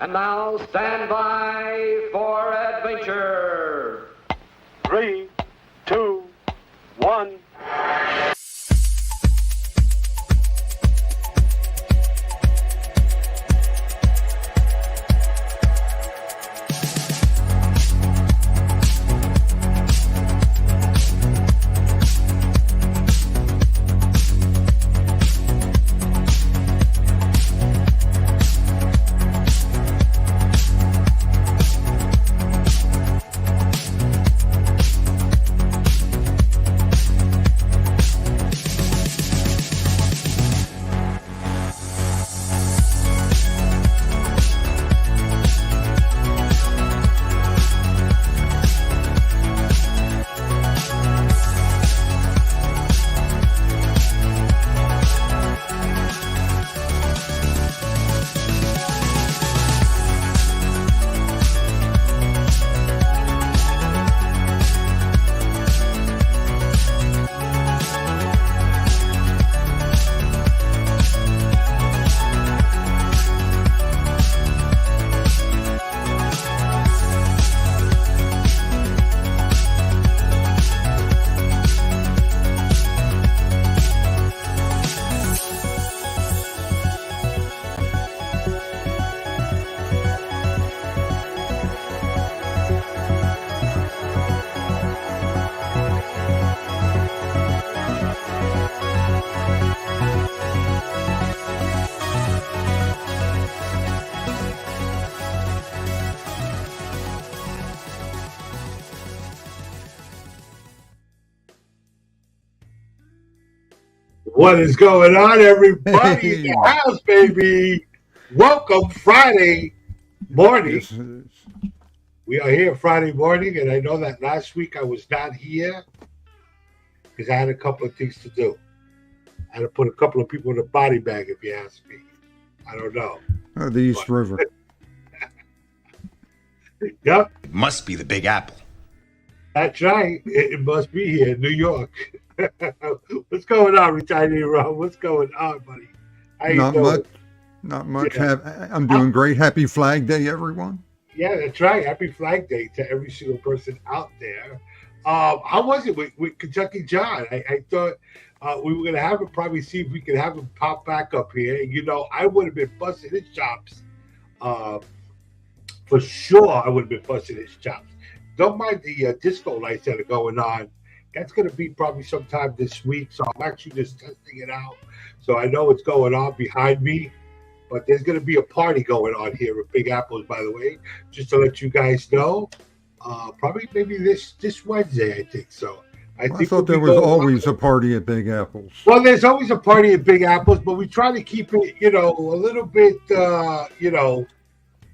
And now stand by for adventure. 3, 2, 1. What is going on, everybody in the house, baby? Welcome Friday morning. We are here Friday morning, and I know that last week I was not here because I had a couple of things to do. I had to put a couple of people in a body bag, if you ask me. I don't know. The East River. Yep. It must be the Big Apple. That's right. It must be here in New York. What's going on, retired Ron? What's going on, buddy? How you doing? Not much. Yeah. I'm doing great. Happy Flag Day, everyone. Yeah, that's right. Happy Flag Day to every single person out there. How was it with Kentucky John? I thought we were going to have him, probably see if we could have him pop back up here. You know, I would have been busting his chops. For sure, I would have been busting his chops. Don't mind the disco lights that are going on. That's going to be probably sometime this week. So I'm actually just testing it out. So I know what's going on behind me. But there's going to be a party going on here at Big Apples, by the way, just to let you guys know. Probably maybe this Wednesday, I think. So I thought there was always a party at Big Apples. Well, there's always a party at Big Apples, but we try to keep it, a little bit,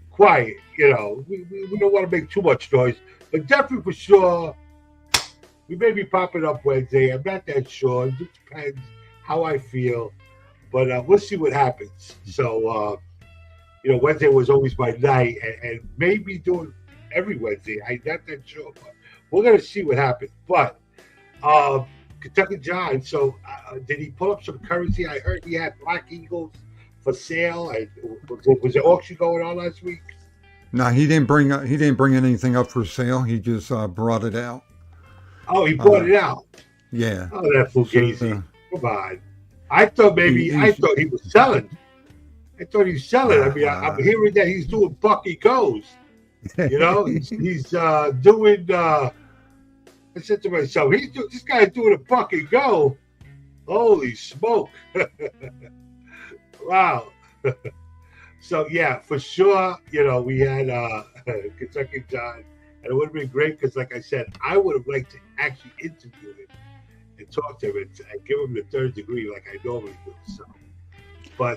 quiet. We don't want to make too much noise. But definitely for sure, we may be popping up Wednesday. I'm not that sure. It depends how I feel. But we'll see what happens. So, Wednesday was always my night. And maybe doing every Wednesday. I'm not that sure. But we're going to see what happens. But Kentucky John, so did he pull up some currency? I heard he had Black Eagles for sale. Was there auction going on last week? No, he didn't bring anything up for sale. He just brought it out. Oh, he brought it out. Yeah. Oh, that Fugazi. Come on. I thought he was selling. I thought he was selling. I mean, I'm hearing that he's doing Bucky Goes. He's doing. I said to myself, this guy's doing a Bucky Go. Holy smoke! Wow. So yeah, for sure. We had Kentucky John. And it would have been great because, like I said, I would have liked to actually interview him and talk to him and give him the third degree like I normally do. So, but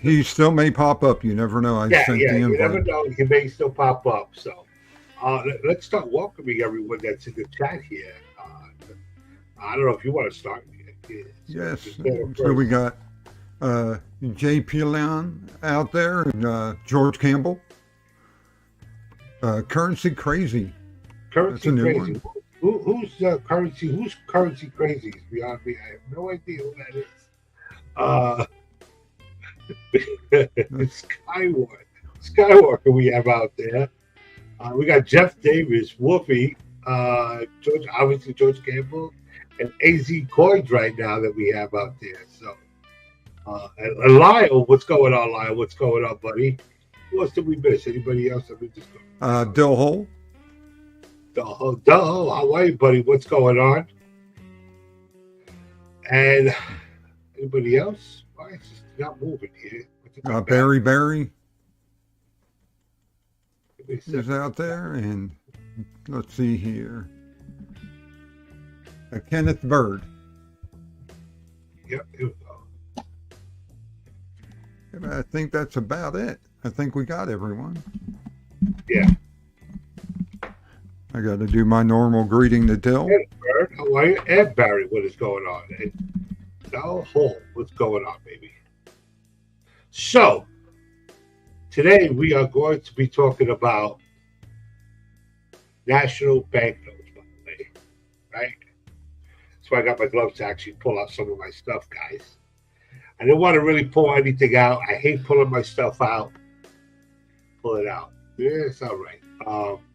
he still may pop up. You never know. You never know. He may still pop up. So, let's start welcoming everyone that's in the chat here. I don't know if you want to start. Yes. So we got J.P. Leon out there and George Campbell. Currency Crazy. Currency Crazy. Who's Currency? Who's Currency Crazy? Is beyond me. I have no idea who that is. Skyward. Skywalker we have out there. We got Jeff Davis, Wolfie, George Campbell, and AZ Coins right now that we have out there. So, and Lyle, what's going on, Lyle? What's going on, buddy? Who else did we miss? Anybody else? Let me just go. Dill Hole. Duh, how are you, buddy? What's going on? And anybody else? Why is this not moving here? Barry is out there, and let's see here. Kenneth Bird. Yep, here we go. I think that's about it. I think we got everyone. Yeah. I got to do my normal greeting to Dill. Kenneth Bird, how are you? And Barry, what is going on? And Dill Hole, what's going on, baby? So, today we are going to be talking about national banknotes, by the way, right? So I got my gloves to actually pull out some of my stuff, guys. I didn't want to really pull anything out. I hate pulling my stuff out. Pull it out. Yeah, it's all right.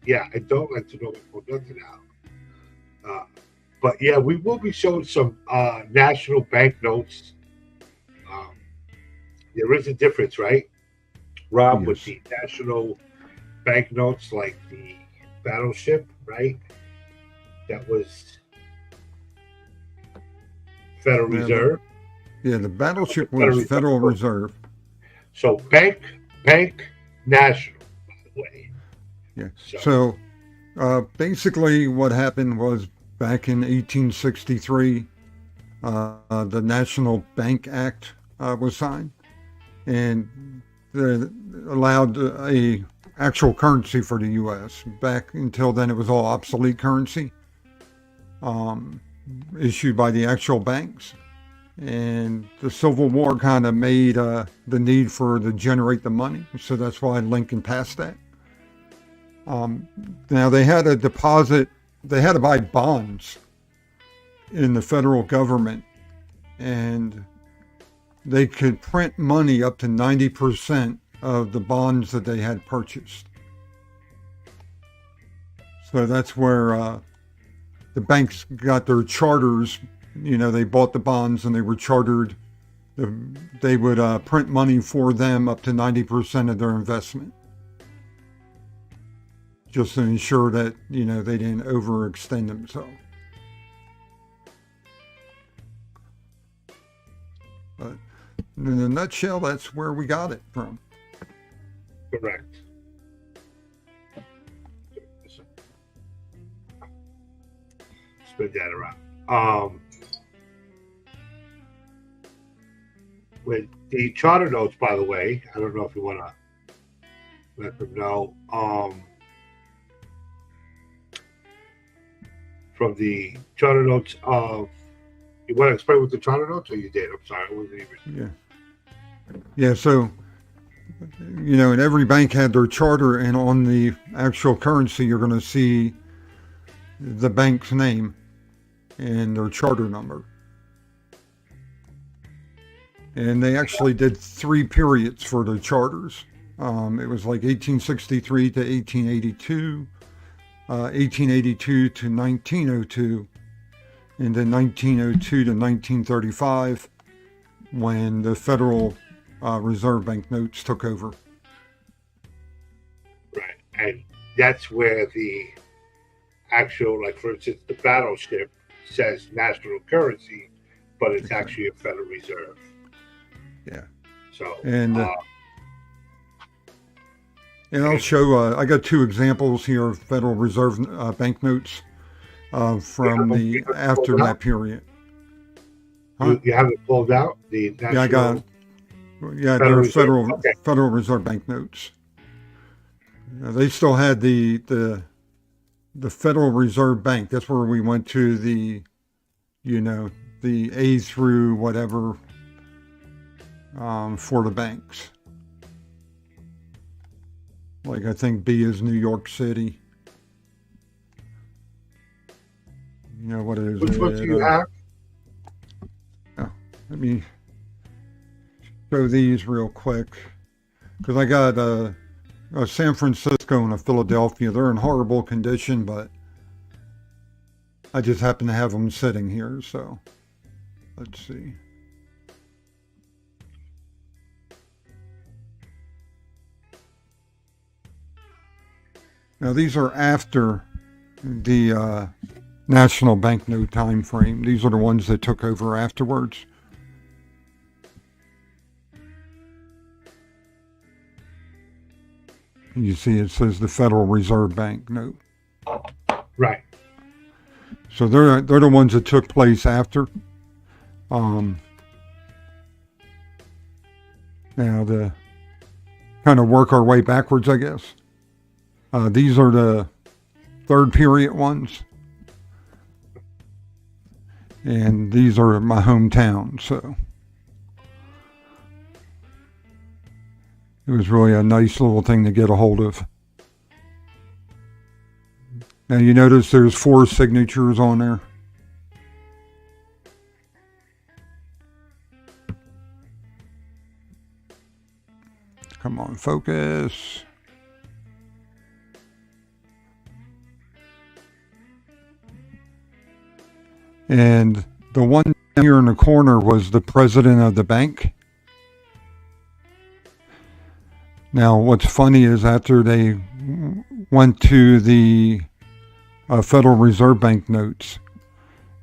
Yeah, I don't like to normally pull nothing out. But yeah, we will be showing some national banknotes. There is a difference, right, Rob, Yes. with the national banknotes, like the Battleship, right? That was Federal Reserve. Yeah, the Battleship was Federal Reserve. So bank national, by the way. Yeah. So basically what happened was back in 1863, the National Bank Act was signed, and it allowed a actual currency for the U.S. Back until then, it was all obsolete currency issued by the actual banks. And the Civil War kind of made the need to generate the money. So that's why Lincoln passed that. Now they had to buy bonds in the federal government, and they could print money up to 90% of the bonds that they had purchased. So that's where the banks got their charters. You know, they bought the bonds and they were chartered. They would print money for them up to 90% of their investment, just to ensure that, you know, they didn't overextend themselves. But in a nutshell, that's where we got it from. Correct. Spin that around. With the charter notes, by the way, I don't know if you want to let them know. From the charter notes of, you want to explain what the charter notes, or you did? I'm sorry, I wasn't even. Yeah. So, you know, and every bank had their charter, and on the actual currency, you're going to see the bank's name and their charter number. And they actually did 3 periods for the charters. It was like 1863 to 1882, 1882 to 1902, and then 1902 to 1935, when the Federal Reserve Bank notes took over. Right, and that's where the actual, like for instance, the Battleship says national currency, but it's actually a Federal Reserve. Yeah. So and I'll show. I got 2 examples here of Federal Reserve banknotes from the after that period. Huh? You have it pulled out. The national, I got. Yeah, they're Federal Reserve banknotes. They still had the Federal Reserve Bank. That's where we went to the, you know, the A through whatever. For the banks. Like I think B is New York City. You know what it is. Which one do you have? Let me show these real quick, because I got San Francisco and Philadelphia, they're in horrible condition, but I just happen to have them sitting here, so let's see. Now these are after the national banknote time frame. These are the ones that took over afterwards. You see it says the Federal Reserve Bank note. Right. So they're the ones that took place after. Now to kind of work our way backwards, I guess. These are the third period ones. And these are my hometown, so it was really a nice little thing to get a hold of. Now you notice there's 4 signatures on there. Come on, focus. And the one down here in the corner was the president of the bank. Now, what's funny is after they went to the Federal Reserve Bank notes,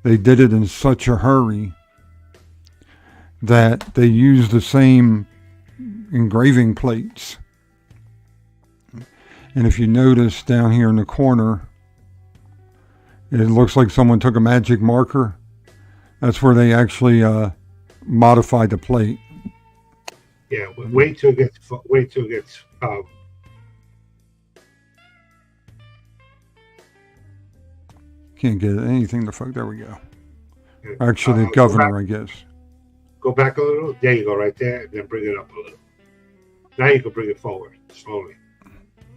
they did it in such a hurry that they used the same engraving plates. And if you notice down here in the corner, it looks like someone took a magic marker. That's where they actually modified the plate. Yeah, wait till it gets. Can't get anything to fuck. There we go. Actually, the governor, I guess. Go back a little. There you go, right there. And then bring it up a little. Now you can bring it forward slowly.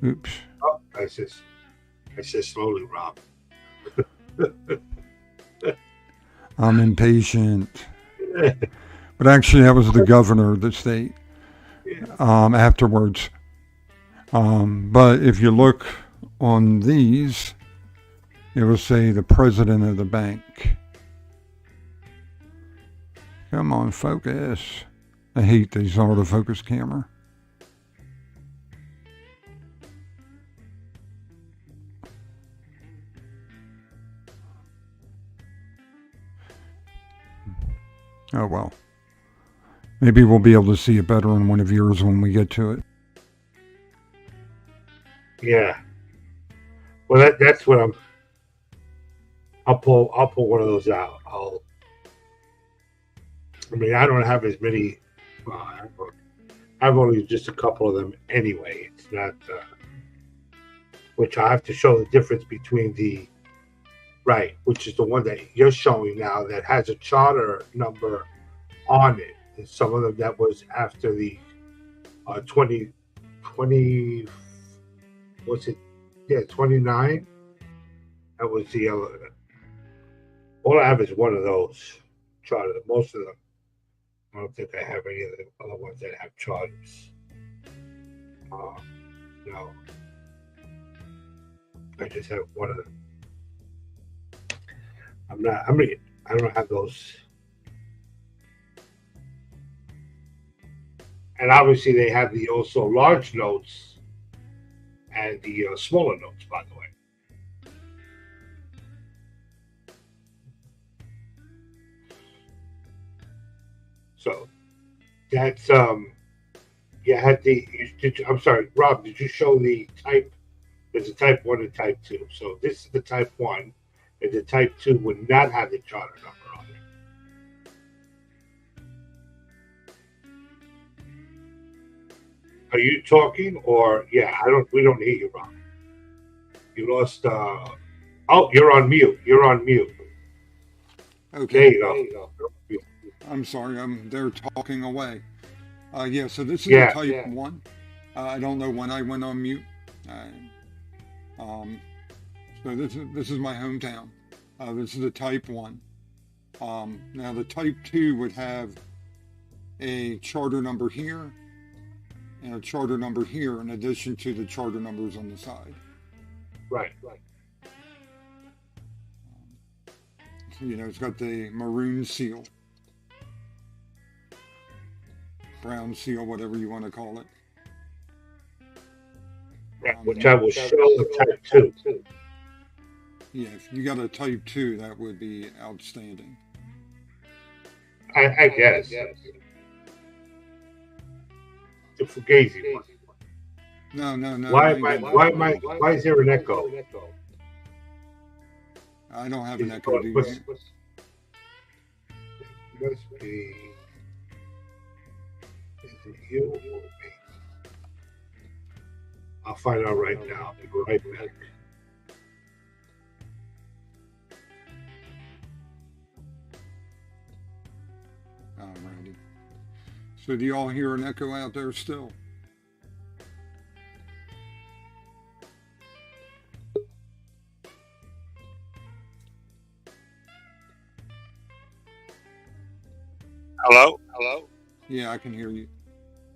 Oops. Oh, I said slowly, Rob. I'm impatient. But actually, that was the governor of the state afterwards. But if you look on these, it will say the president of the bank. Come on, focus. I hate these autofocus camera. Oh, well. Maybe we'll be able to see it better in one of yours when we get to it. Yeah. Well, that's what I'll pull one of those out. I don't have as many. I've only just a couple of them anyway. It's not. Which I have to show the difference between the. Right, which is the one that you're showing now that has a charter number on it. And some of them that was after the 2020, what's it? Yeah, 29. That was the other. All I have is one of those charters. Most of them, I don't think I have any of the other ones that have charters. No. I just have one of them. I don't have those. And obviously they have the also large notes and the smaller notes, by the way. So that's I'm sorry, Rob, did you show the type? There's a type 1 and type 2. So this is the type 1. And the type 2 would not have the charter number on it. Are you talking or we don't hear you, Rob. You lost you're on mute. Okay. There you go. I'm sorry, I'm there talking away. So this is the type 1. I don't know when I went on mute. So this is my hometown. This is the type 1. Now the type 2 would have a charter number here and a charter number here in addition to the charter numbers on the side. Right. You know, it's got the maroon seal, brown seal, whatever you want to call it. Which I will show a type 2. Yeah, if you got a type 2, that would be outstanding. I guess. The Fugazi one. No. Why is there an echo? I don't have an echo, do you? Must be. Is it you or me? I'll find out right now. I'll be right back. Alrighty. So do you all hear an echo out there still? Hello? Yeah, I can hear you.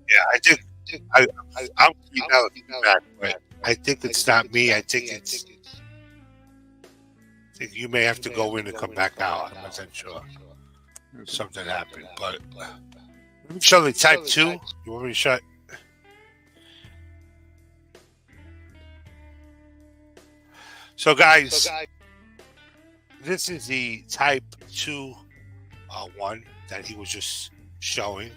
Yeah, I think I'm now back, but I think it's not me. I think you may have to go in and come back out. I'm not sure. Something happened, but let me show the type 2. You want me to show? So, guys, this is the type 2 one that he was just showing.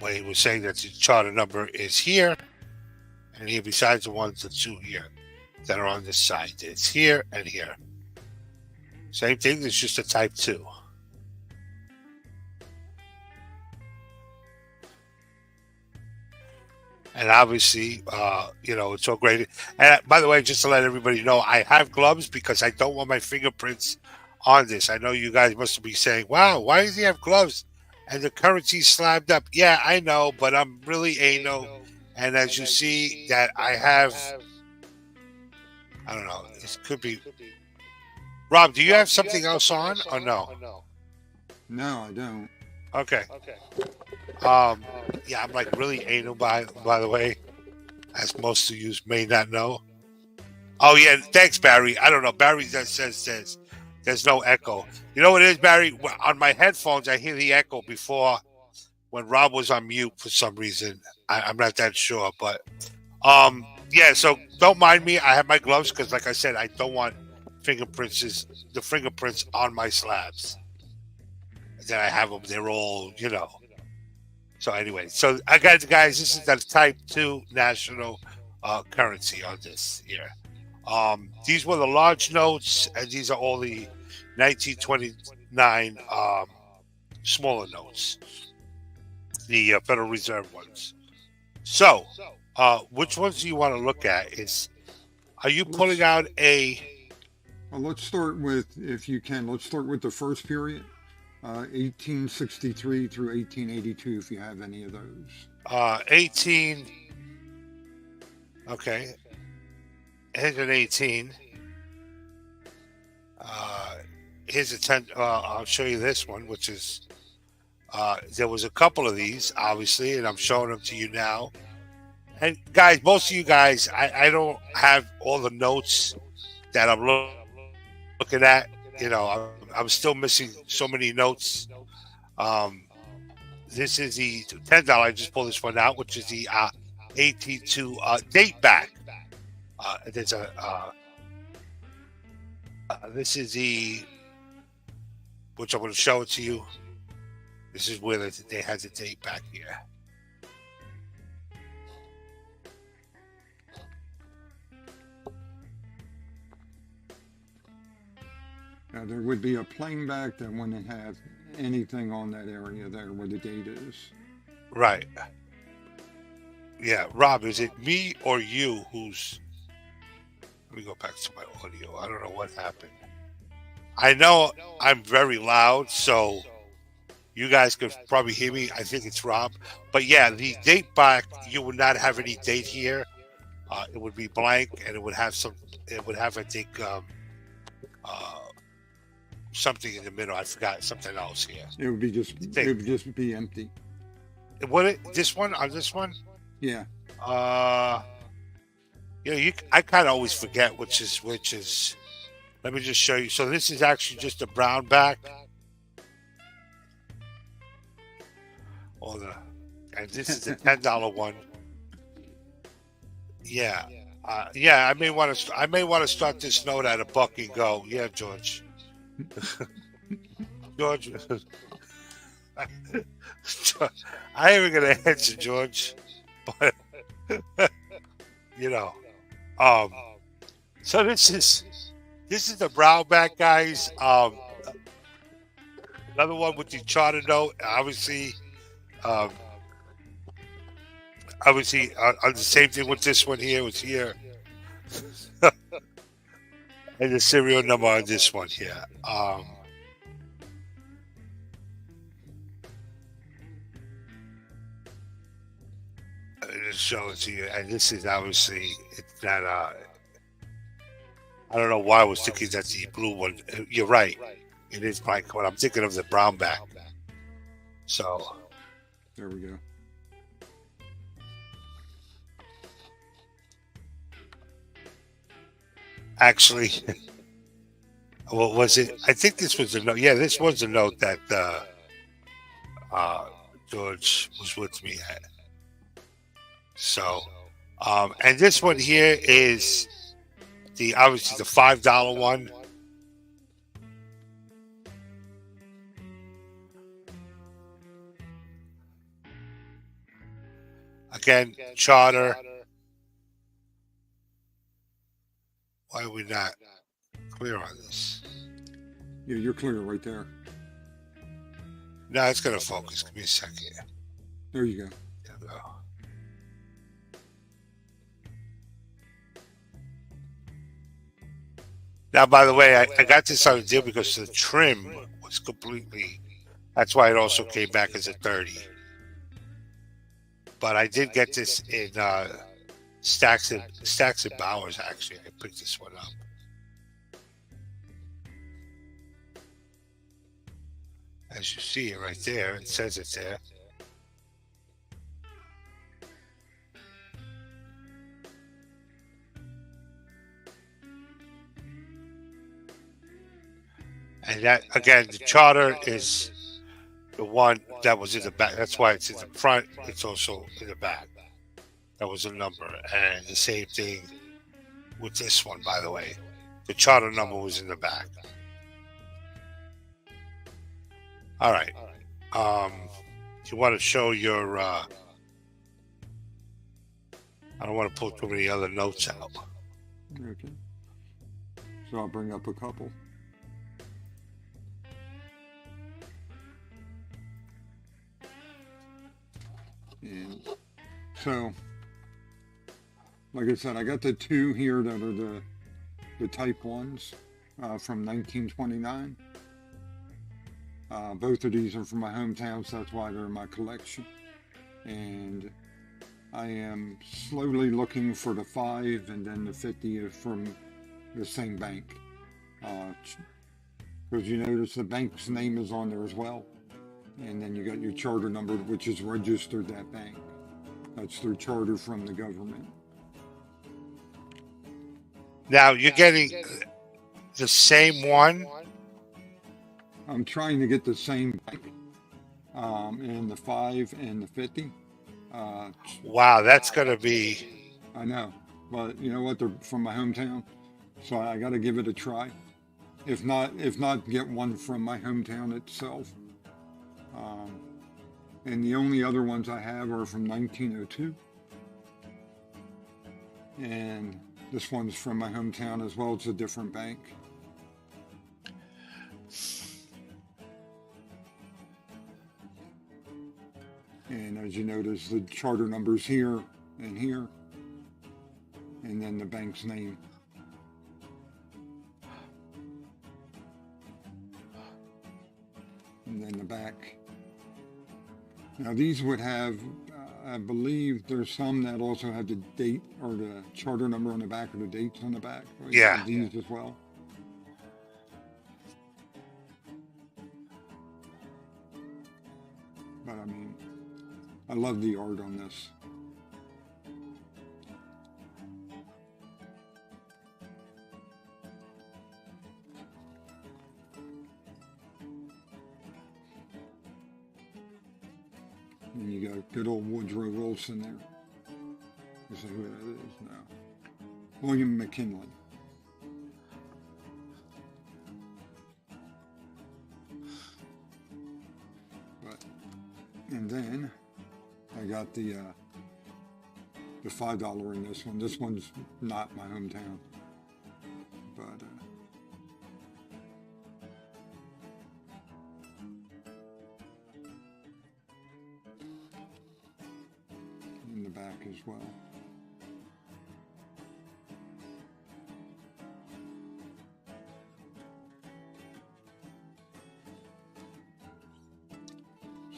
When he was saying that the charter number is here, and here besides the 1 to 2 here that are on this side, it's here and here. Same thing. It's just a type 2. And obviously, it's all great. And by the way, just to let everybody know, I have gloves because I don't want my fingerprints on this. I know you guys must be saying, wow, why does he have gloves? And the currency's slammed up. Yeah, I know, but I'm really anal. And as you see that I have, I don't know, this could be. Rob, do you have something else on or no? No, I don't. Okay. Yeah, I'm like really anal by the way, as most of you may not know. Oh yeah, thanks Barry. I don't know. Barry says there's no echo. You know what it is, Barry? On my headphones, I hear the echo before when Rob was on mute for some reason. I'm not that sure, but yeah. So don't mind me. I have my gloves because, like I said, I don't want the fingerprints on my slabs. Then I have them. They're all, So anyway, so I got guys. This is the type 2 national currency on this here. These were the large notes, and these are all the 1929 smaller notes, the Federal Reserve ones. So, which ones do you want to look at? Are you pulling out a? Well, let's start with, if you can, let's start with the first period. 1863 through 1882, if you have any of those. 18. Okay. Here's an 18. Here's a 10. I'll show you this one, which is. There was a couple of these, obviously, and I'm showing them to you now. And guys, most of you guys, I don't have all the notes that I'm looking at. I'm still missing so many notes. This is the $10. I just pulled this one out, which is the 18 date back. There's this is the, which I'm going to show it to you. This is where they had the date back here. Now, there would be a plain back that wouldn't have anything on that area there where the date is. Right. Yeah, Rob, is it me or you who's... Let me go back to my audio. I don't know what happened. I know I'm very loud, so you guys could probably hear me. I think it's Rob. But yeah, the date back, you would not have any date here. It would be blank, and it would have I think, something in the middle. I forgot something else here. It would just be empty. this one on this one? Yeah. I kind of always forget which is which is. Let me just show you. So this is actually just a brown back. And this is a $10 one. Yeah. I may want to start this note at $1 and go. Yeah, George. George. I ain't even gonna answer, George. But so this is the brown back, guys. Another one with the charter note, obviously. Obviously, the same thing with this one here was here. And the serial number on this one here. Just show it to you. And this is obviously, it's not, I don't know why I was thinking that's the blue one. You're right. It is Mike. When I'm thinking of the brown back. So. There we go. Actually, what was it? I think this was a note. Yeah, this was a note that George was with me at. So, and this one here is obviously the $5 one. Again, charter. Why are we not clear on this? Yeah, you're clear right there. No, it's going to focus. Give me a second. There you go. There we go. Now, by the way, I got this on a deal because the trim was completely. That's why it also came back as a 30. But I did get this in Stacks and Bowers. Actually, I picked this one up. As you see it right there, it says it there. And that, again, the charter is the one that was in the back. That's why it's in the front. It's also in the back. That was a number. And the same thing with this one, by the way. The charter number was in the back. All right. You want to show your... I don't want to pull too many other notes out. Okay. So I'll bring up a couple. And so, like I said, I got the two here that are the type ones from 1929. Both of these are from my hometown, so that's why they're in my collection. And I am slowly looking for the 5 and then the 50 from the same bank. Because you notice the bank's name is on there as well. And then you got your charter number, which is registered that bank. That's their charter from the government. Now, you're getting the same one? I'm trying to get the same bank in the 5 and the 50. Wow, that's going to be... I know. But you know what? They're from my hometown. So I got to give it a try. If not, get one from my hometown itself. And the only other ones I have are from 1902. And this one's from my hometown as well. It's a different bank. And as you notice, the charter number's here and here. And then the bank's name. And then the back. Now these would have, I believe there's some that also have the date or the charter number on the back or the dates on the back. Yeah. These as well. But I mean, I love the art on this. And you got good old Woodrow Wilson there. This is who that is now. William McKinley. And then I got the $5 in this one. This one's not my hometown, but in the back as well.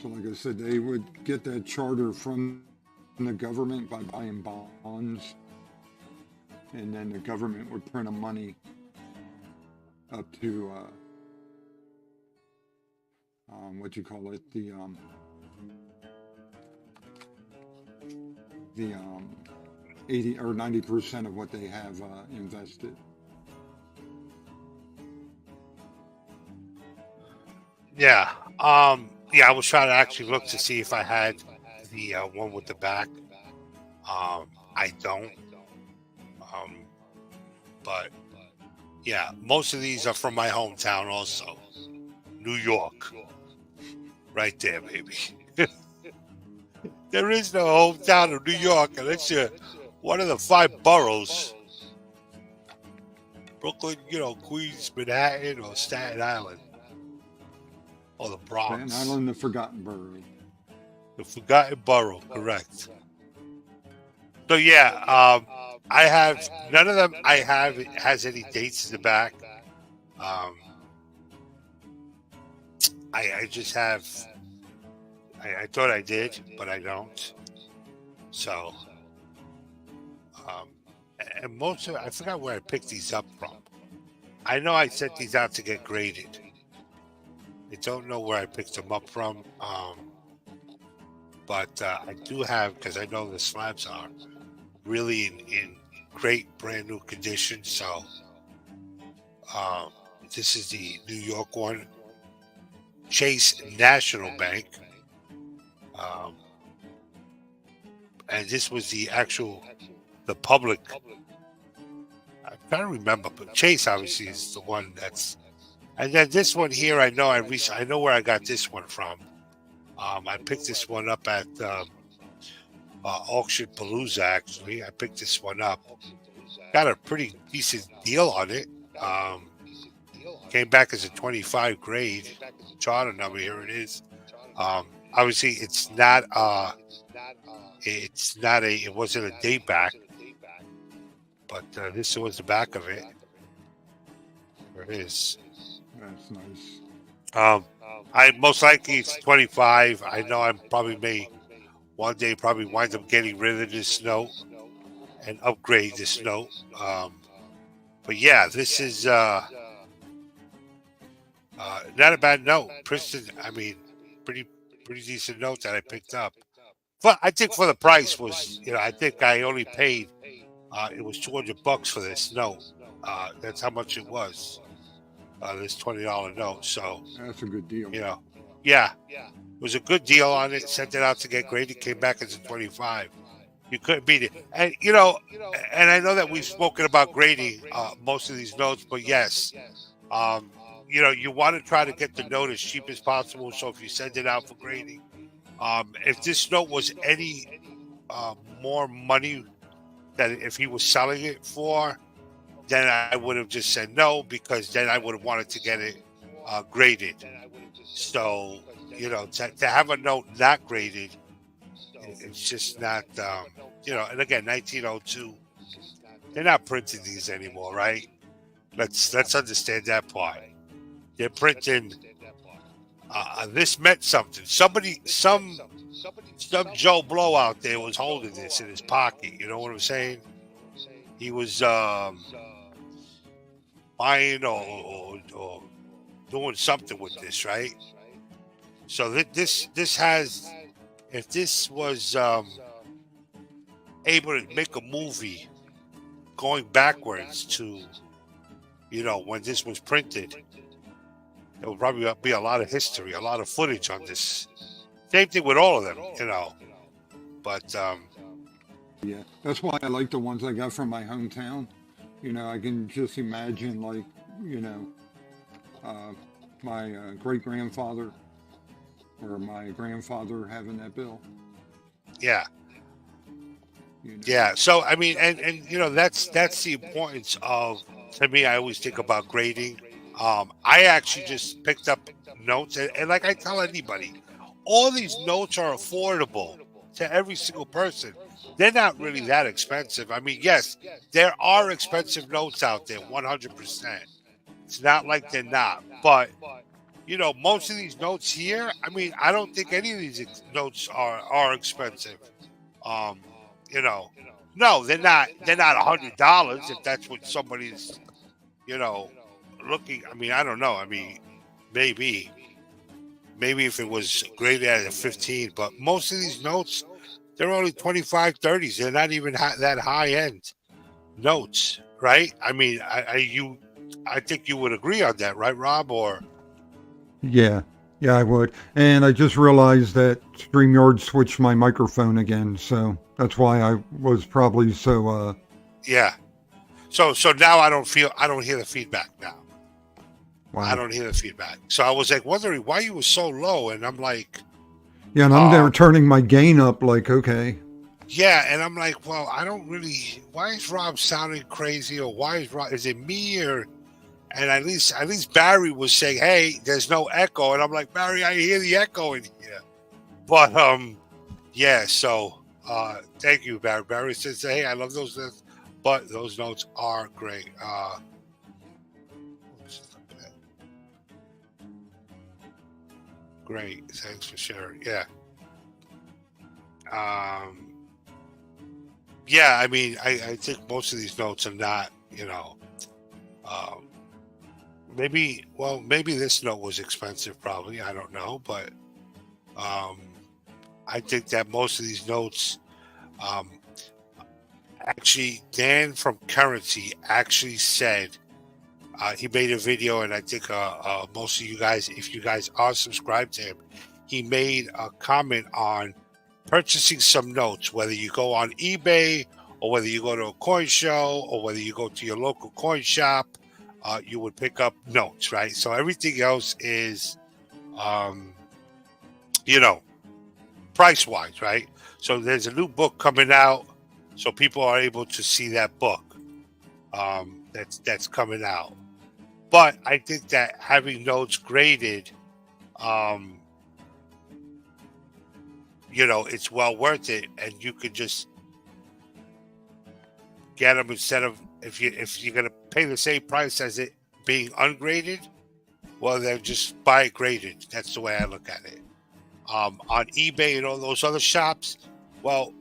So like I said, they would get that charter from the government by buying bonds, and then the government would print a money up to what you call it, the 80 or 90% of what they have invested. Yeah. Yeah, I was trying to actually look to see if I had the one with the back. I don't. But yeah, most of these are from my hometown also. New York. Right there, baby. There is no hometown of New York unless you're one of the 5 boroughs. Brooklyn, Queens, Manhattan, or Staten Island. Or the Bronx. Staten Island, the forgotten borough. The forgotten borough, correct. So yeah, I have none of them. I have has any dates in the back. I just have. I thought I did, but I don't. So, and most of I forgot where I picked these up from. I know I sent these out to get graded. I don't know where I picked them up from, but I do have, because I know the slabs are really in great brand new condition. So this is the New York one, Chase National Bank, and this was the public. I'm trying to remember, but Chase obviously is the one that's. And then this one here, I know where I got this one from. I picked this one up at Auction Palooza. Actually, I picked this one up. Got a pretty decent deal on it. Came back as a 25 grade charter number. Here it is. Obviously, it wasn't a date back, but this was the back of it. There it is. That's nice. I most likely it's 25. I know I may one day probably wind up getting rid of this note and upgrade this note. But yeah, this is not a bad note. Princeton, I mean, pretty decent note that I picked up. But I think for the price was, I think I only paid. It was $200 for this note. That's how much it was. This $20 note, so that's a good deal. Yeah, it was a good deal on it. Sent it out to get graded, came back as a 25. You couldn't beat it, and and I know that we've spoken about grading most of these notes, but yes, you want to try to get the note as cheap as possible. So if you send it out for grading, if this note was any more money than if he was selling it for, then I would have just said no, because then I would have wanted to get it graded. So, to have a note not graded, it's just not, and again, 1902, they're not printing these anymore, right? Let's understand that part. They're printing, this meant something. Some Joe Blow out there was holding this in his pocket, you know what I'm saying? He was, buying or doing something with this, right? So this has if this was able to make a movie going backwards to, when this was printed, there would probably be a lot of history, a lot of footage on this. Same thing with all of them, But Yeah, that's why I like the ones I got from my hometown. I can just imagine, like, my great grandfather or my grandfather having that bill. yeah. Yeah. So I mean, and that's the importance of. To me, I always think about grading. I actually just picked up notes, and like I tell anybody, all these notes are affordable to every single person. They're not really that expensive. I mean, yes, there are expensive notes out there, 100%. It's not like they're not, but most of these notes here, I mean, I don't think any of these notes are expensive. Um, no, they're not. They're not $100 if that's what somebody's, looking. I mean, I don't know. I mean, maybe if it was graded at a 15, but most of these notes, they're only 25, 30s. They're not even that high end notes, right? I mean, I think you would agree on that, right, Rob? Or Yeah, I would. And I just realized that StreamYard switched my microphone again, so that's why I was probably so. Yeah. So now I don't hear the feedback now. Wow. I don't hear the feedback. So I was like wondering why you were so low, and I'm like, yeah, and I'm there turning my gain up, like, okay. Yeah, and I'm like, well, I don't really. Why is Rob sounding crazy, or why is Rob? Is it me or? And at least Barry was saying, "Hey, there's no echo," and I'm like, Barry, I hear the echo in here. But yeah. So thank you, Barry. Barry says, "Hey, I love those notes, but those notes are great." Great, thanks for sharing. Yeah. Yeah, I mean, I think most of these notes are not, maybe this note was expensive, probably. I don't know, but I think that most of these notes, actually, Dan from Currency actually said, he made a video, and I think most of you guys, if you guys are subscribed to him, he made a comment on purchasing some notes, whether you go on eBay or whether you go to a coin show or whether you go to your local coin shop, you would pick up notes, right? So everything else is, price-wise, right? So there's a new book coming out, so people are able to see that book that's coming out. But I think that having notes graded, it's well worth it, and you could just get them instead of if you're gonna pay the same price as it being ungraded. Well, then just buy it graded. That's the way I look at it. On eBay and all those other shops, well,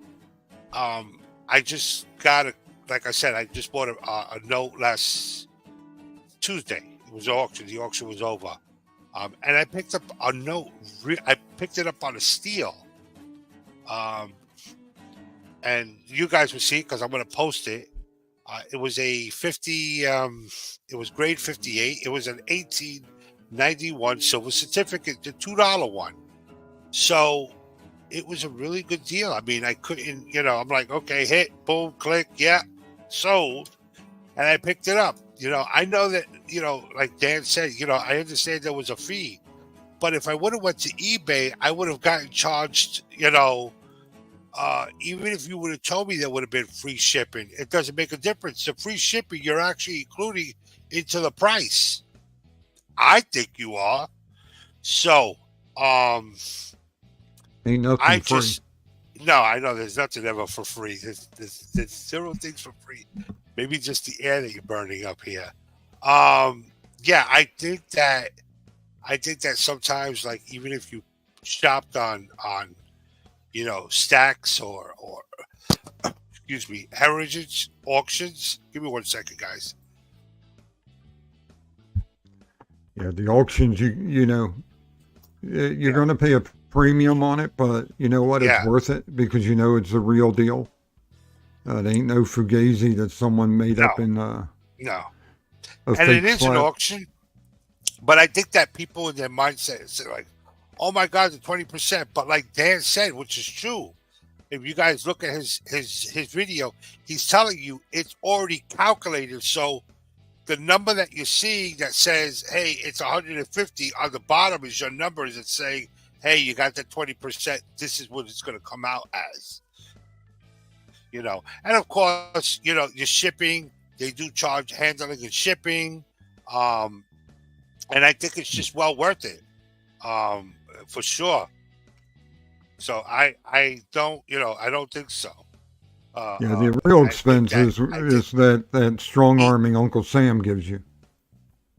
I just got like I said, I just bought a note last Tuesday. It was auction. The auction was over, and I picked up a note. I picked it up on a steal. And you guys will see it because I'm going to post it. It was a 50. It was grade 58. It was an 1891 silver certificate, the $2 one. So it was a really good deal. I mean, I couldn't. I'm like, okay, hit, boom, click, yeah, sold, and I picked it up. I know that like Dan said, I understand there was a fee, but if I would have went to eBay, I would have gotten charged. Even if you would have told me there would have been free shipping, it doesn't make a difference. The free shipping you're actually including into the price. I think you are. So, ain't nothing free. No, I know there's nothing ever for free. There's zero things for free. Maybe just the air that you're burning up here. Yeah, I think that sometimes, like, even if you shopped on Stacks or excuse me, Heritage auctions. Give me 1 second, guys. Yeah, the auctions, you're going to pay a premium on it, but you know what? It's Yeah. worth it because you know it's the real deal. It ain't no fugazi that someone made up in No. a And fake it is an slab. auction, but I think that people in their mindset is like, oh my God, the 20%. But like Dan said, which is true, if you guys look at his video, he's telling you it's already calculated. So the number that you see that says, hey, it's 150 on the bottom is your numbers that say, hey, you got that 20%. This is what it's going to come out as. You know, and of course, you know, your shipping, they do charge handling and shipping. And I think it's just well worth it. For sure. So I don't, you know, I don't think so. Yeah, the real I think expense is that strong arming Uncle Sam gives you.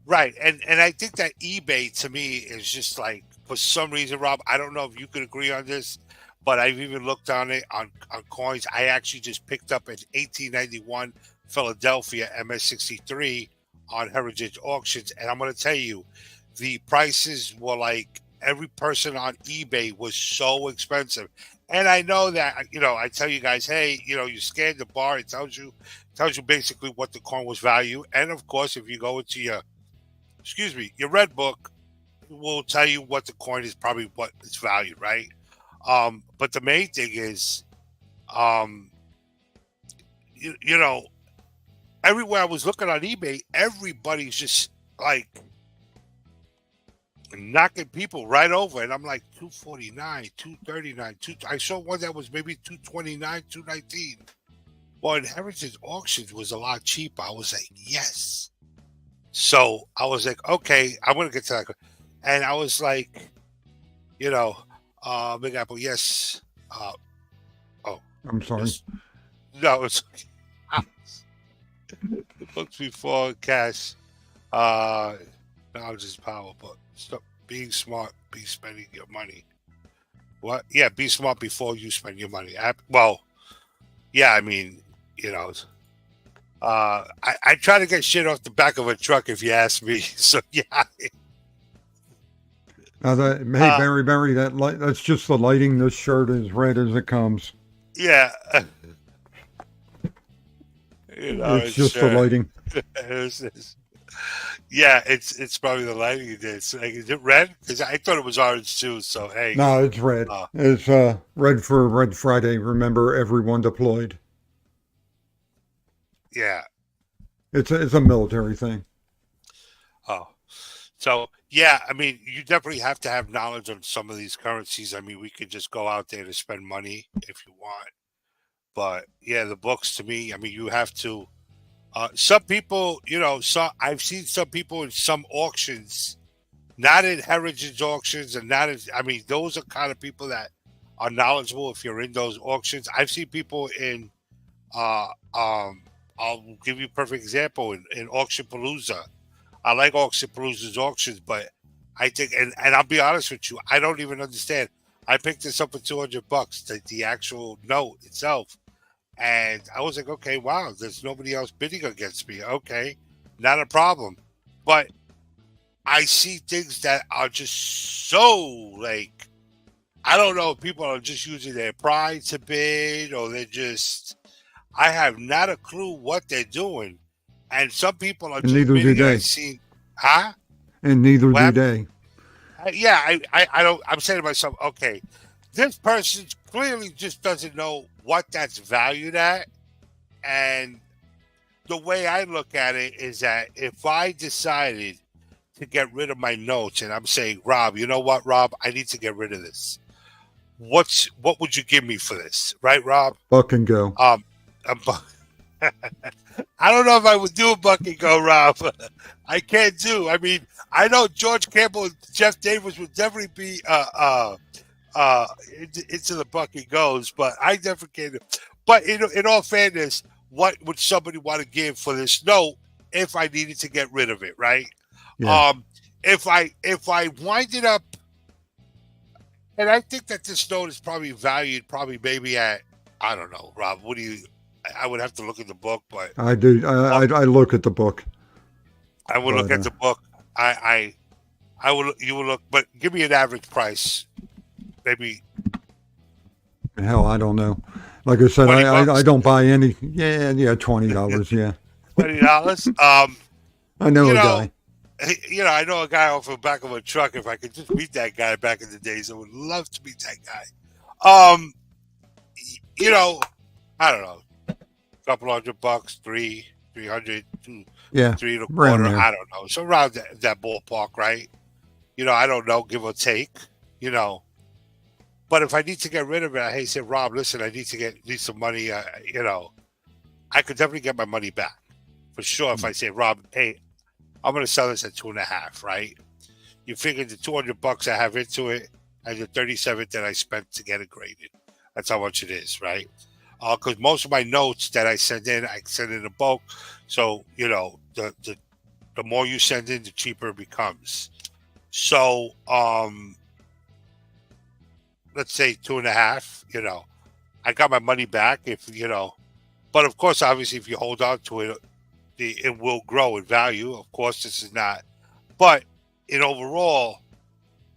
Right. And I think that eBay to me is just like, for some reason, Rob, I don't know if you could agree on this, but I've even looked on it on coins. I actually just picked up an 1891 Philadelphia MS63 on Heritage Auctions. And I'm going to tell you, the prices were like, every person on eBay was so expensive. And I know that, you know, I tell you guys, hey, you know, you scan the bar, it tells you basically what the coin was value. And of course, if you go into your red book, it will tell you what the coin is, probably what it's valued, right? But the main thing is, you know, everywhere I was looking on eBay, everybody's just like knocking people right over, and I'm like 249, 239, I saw one that was maybe 229, 219. Well, in Heritage Auctions was a lot cheaper. I was like, yes. So I was like, okay, I'm gonna get to that. And I was like, you know, Big Apple, yes. I'm sorry. No, it's the books before cash. Knowledge is power, but stop being smart, be spending your money. What? Yeah, be smart before you spend your money. Well, yeah, I mean, you know, I try to get shit off the back of a truck if you ask me. So yeah. Now hey, Barry, that's just the lighting. This shirt is red as it comes. Yeah. You know, it's just the lighting. Yeah, it's probably the lighting it is. Like, is it red? Because I thought it was orange too. So hey, no, it's red. It's red for Red Friday. Remember, everyone deployed. Yeah, it's a military thing. Oh, so yeah, I mean, you definitely have to have knowledge on some of these currencies. I mean, we could just go out there to spend money if you want, but yeah, the books to me, I mean, you have to. Some people, you know, I've seen some people in some auctions, not in heritage auctions, and not in, I mean, those are kind of people that are knowledgeable if you're in those auctions. I've seen people in, I'll give you a perfect example in Auction Palooza. I like Auction Palooza's auctions, but I think, and I'll be honest with you, I don't even understand. I picked this up for $200, the actual note itself. And I was like, okay, wow, there's nobody else bidding against me. Okay, not a problem. But I see things that are just so like, I don't know if people are just using their pride to bid or they're just, I have not a clue what they're doing. And some people are just bidding and I see, huh? And neither do they. Yeah, I don't, I'm saying to myself, okay, this person clearly just doesn't know what that's valued at. And the way I look at it is that if I decided to get rid of my notes and I'm saying, Rob, you know what, Rob, I need to get rid of this. What would you give me for this? Right, Rob? Buck and go. I don't know if I would do a buck and go, Rob. I can't do. I mean, I know George Campbell and Jeff Davis would definitely be into the buck and goes, but I never can. But in all fairness, what would somebody want to give for this note if I needed to get rid of it, right? Yeah. If I wind it up, and I think that this note is probably valued maybe at, I don't know, Rob, what do you, I would have to look at the book, but I do. I look at the book. I would look at the book. You will look, but give me an average price. maybe Hell, I don't know. Like I said, I don't buy any. Yeah, $20. Yeah, $20. I know You a know, guy. I know a guy off the back of a truck. If I could just meet that guy back in the days, I would love to meet that guy. I don't know, a couple $100, 300, Yeah, 3 and a quarter. around there. I don't know. So around that ballpark, right? I don't know, give or take. You know, but if I need to get rid of it, hey, say Rob, listen, I need some money. I could definitely get my money back for sure. If I say Rob, hey, I'm going to sell this at 2.5, right? You figure the $200 I have into it and the 37 that I spent to get it graded. That's how much it is, right? Because most of my notes that I send in a bulk. So, the more you send in, the cheaper it becomes. So, let's say 2.5, I got my money back but of course, obviously, if you hold on to it, it will grow in value. Of course, this is not, but in overall,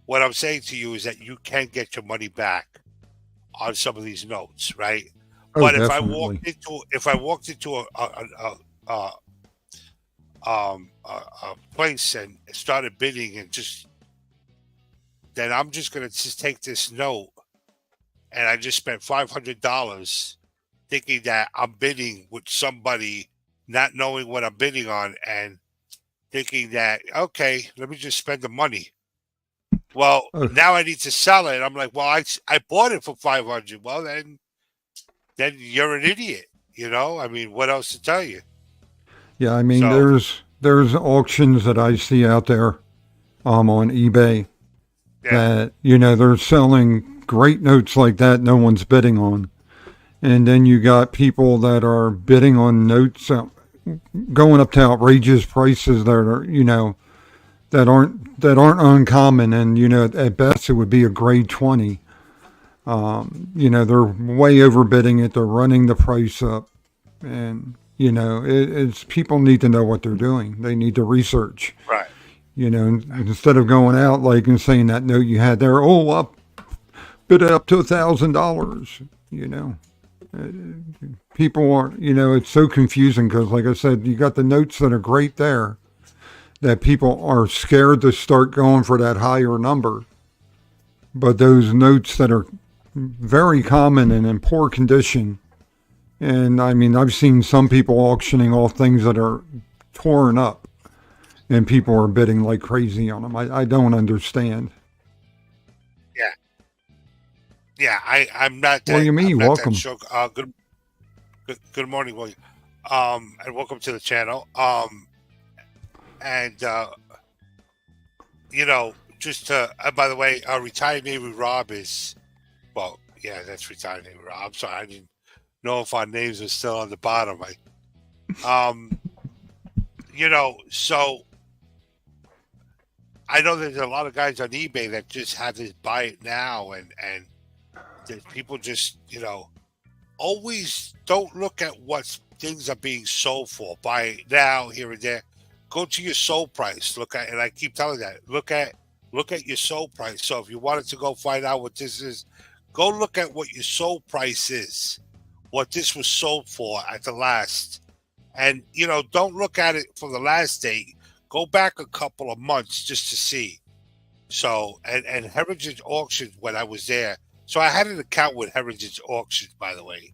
what I'm saying to you is that you can get your money back on some of these notes, right? Oh, But definitely. if I walked into a place and started bidding then I'm just gonna just take this note and I just spent $500 thinking that I'm bidding with somebody, not knowing what I'm bidding on, and thinking that, okay, let me just spend the money. Well, Oh, now I need to sell it. I'm like, well, I bought it for 500. Well, then you're an idiot. I mean, what else to tell you? yeah. I mean, So, there's auctions that I see out there, on eBay yeah, that they're selling great notes like that. No one's bidding on, and then you got people that are bidding on notes, going up to outrageous prices that are that aren't uncommon, and at best it would be a grade 20. They're way overbidding it. They're running the price up, and it's people need to know what they're doing. They need to research. right. Instead of going out like and saying that note you had there, oh, up, bid it up to $1,000. People are, it's so confusing because, like I said, you got the notes that are great there that people are scared to start going for that higher number. But those notes that are very common and in poor condition, and I mean, I've seen some people auctioning off things that are torn up, and people are bidding like crazy on them. I don't understand. Yeah, yeah. I'm not that. William E., I'm not that welcome. sure. Good morning, William. And welcome to the channel. And just by the way, retired Navy Rob is, well, yeah, that's retired Navy Rob. I'm sorry, I didn't know if our names are still on the bottom. So I know there's a lot of guys on eBay that just have this buy it now, and that people just always don't look at what things are being sold for. Buy it now, here and there. Go to your sold price. Look at, and I keep telling that. Look at your sold price. So if you wanted to go find out what this is, go look at what your sold price is, what this was sold for at the last, and don't look at it from the last date. Go back a couple of months just to see. So and Heritage Auctions when I was there. So I had an account with Heritage Auctions, by the way,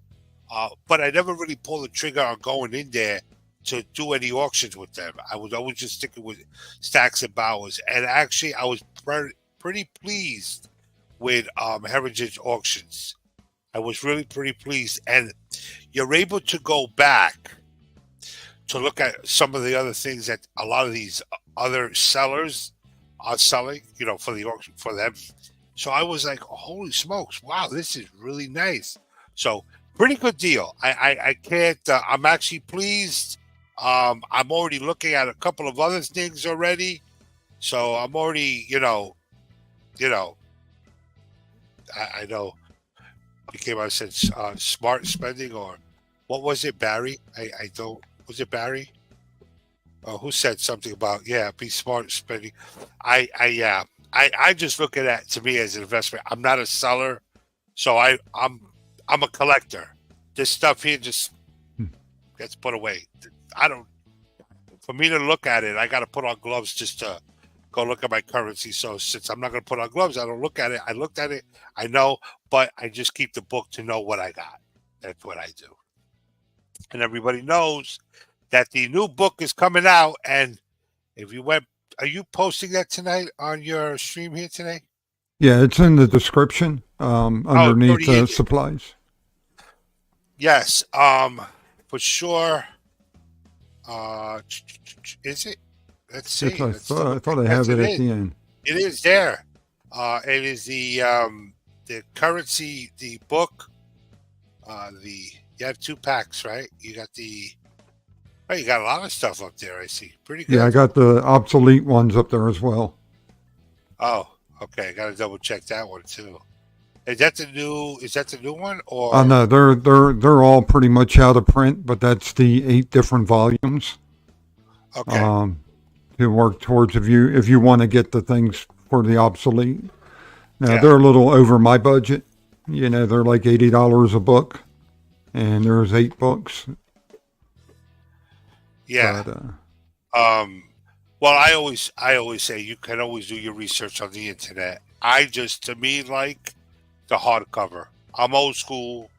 but I never really pulled the trigger on going in there to do any auctions with them. I was always just sticking with Stacks and Bowers, and actually I was pretty pleased with Heritage Auctions. I was really pretty pleased, and you're able to go back to look at some of the other things that a lot of these other sellers are selling, for the auction for them. So I was like, holy smokes, wow, this is really nice. So pretty good deal. I can't, I'm actually pleased. I'm already looking at a couple of other things already. So I'm already, I know became, I said, smart spending, or what was it, Barry? I don't, was it Barry? Who said something about, yeah, be smart spending? Yeah. I just look at that to me as an investment. I'm not a seller, so I'm a collector. This stuff here just gets put away. I don't. For me to look at it, I got to put on gloves just to go look at my currency. So since I'm not going to put on gloves, I don't look at it. I looked at it, I know, but I just keep the book to know what I got. That's what I do. And everybody knows that the new book is coming out. And if you went, are you posting that tonight on your stream here today? Yeah, it's in the description underneath already supplies. Yes, for sure. Is it? Let's see. I thought I have it at the end. It is there. It is the currency, the book. You have 2 packs, right? You got you got a lot of stuff up there. I see. Pretty good. Yeah, I got the obsolete ones up there as well. Oh, okay. I got to double check that one too. Is that the new one or? No, they're all pretty much out of print, but that's the 8 different volumes. Okay. To work towards if you want to get the things for the obsolete. Now they're a little over my budget. You know, they're like $80 a book, and there's 8 books. Yeah. But, well, I always say you can always do your research on the internet. To me, like the hardcover. I'm old school.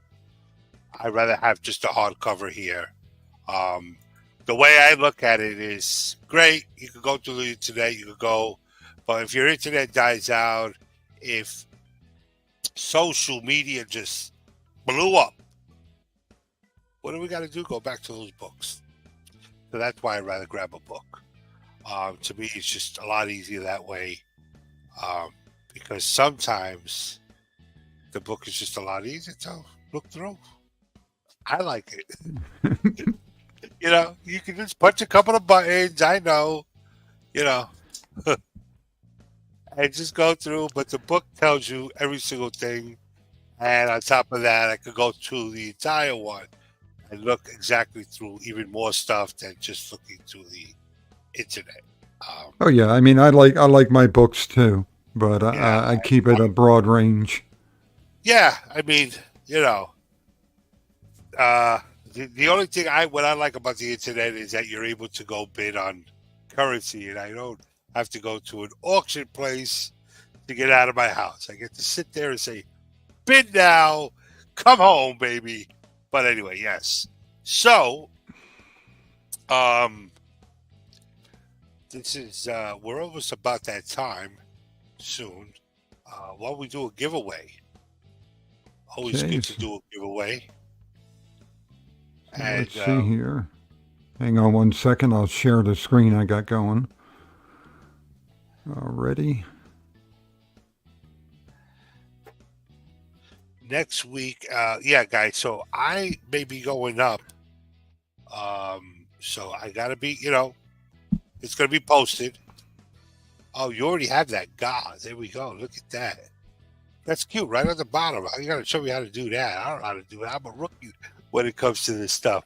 I'd rather have just a hardcover here. The way I look at it is great. You could go to the internet, but if your internet dies out, if social media just blew up, what do we got to do? Go back to those books. So that's why I'd rather grab a book. To me, it's just a lot easier that way, because sometimes the book is just a lot easier to look through. I like it. You know, you can just punch a couple of buttons. I know, you know, and just go through. But the book tells you every single thing. And on top of that, I could go through the entire one and look exactly through even more stuff than just looking through the internet. oh yeah, I mean, I like my books too, but I keep it a broad range. Yeah, I mean, you know, the only thing what I like about the internet is that you're able to go bid on currency, and I don't have to go to an auction place to get out of my house. I get to sit there and say, bid now, come home, baby. But anyway, yes. So, this is we're almost about that time soon. Why don't we do a giveaway? Always good to do a giveaway. And, let's see here. Hang on 1 second. I'll share the screen I got going. Ready? Next week, yeah, guys. So I may be going up. So I gotta be, you know, it's gonna be posted. Oh, you already have that. God, there we go. Look at that. That's cute, right on the bottom. You gotta show me how to do that. I don't know how to do it. I'm a rookie when it comes to this stuff.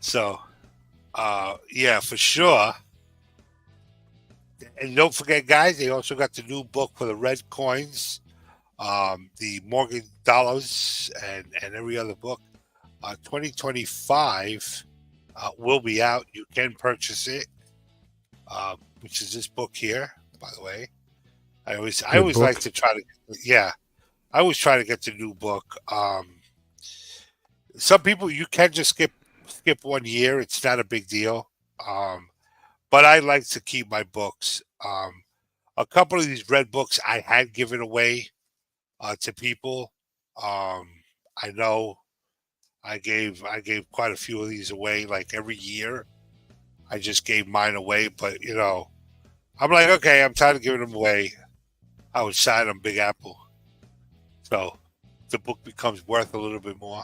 So, yeah, for sure. And don't forget, guys, they also got the new book for the red coins, the Morgan dollars, and every other book. 2025 will be out. You can purchase it, which is this book here, by the way. I always like to try to, I always try to get the new book. Some people, you can just skip 1 year. It's not a big deal. But I like to keep my books. A couple of these red books I had given away to people. I know I gave quite a few of these away, like every year. I just gave mine away, but you know, I'm like, okay, I'm tired of giving them away. I would sign them Big Apple, so the book becomes worth a little bit more.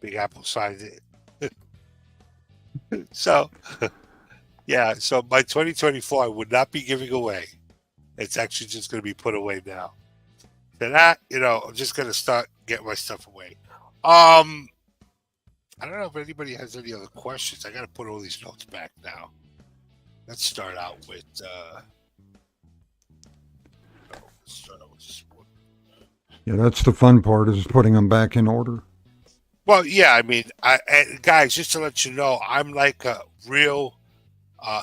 Big Apple signs it. So, yeah. So by 2024, I would not be giving away. It's actually just going to be put away now. Then you know, I'm just going to start getting my stuff away. I don't know if anybody has any other questions. I got to put all these notes back now. Let's start out with Yeah, that's the fun part, is putting them back in order. Well, yeah, I mean, guys, just to let you know, I'm like a real.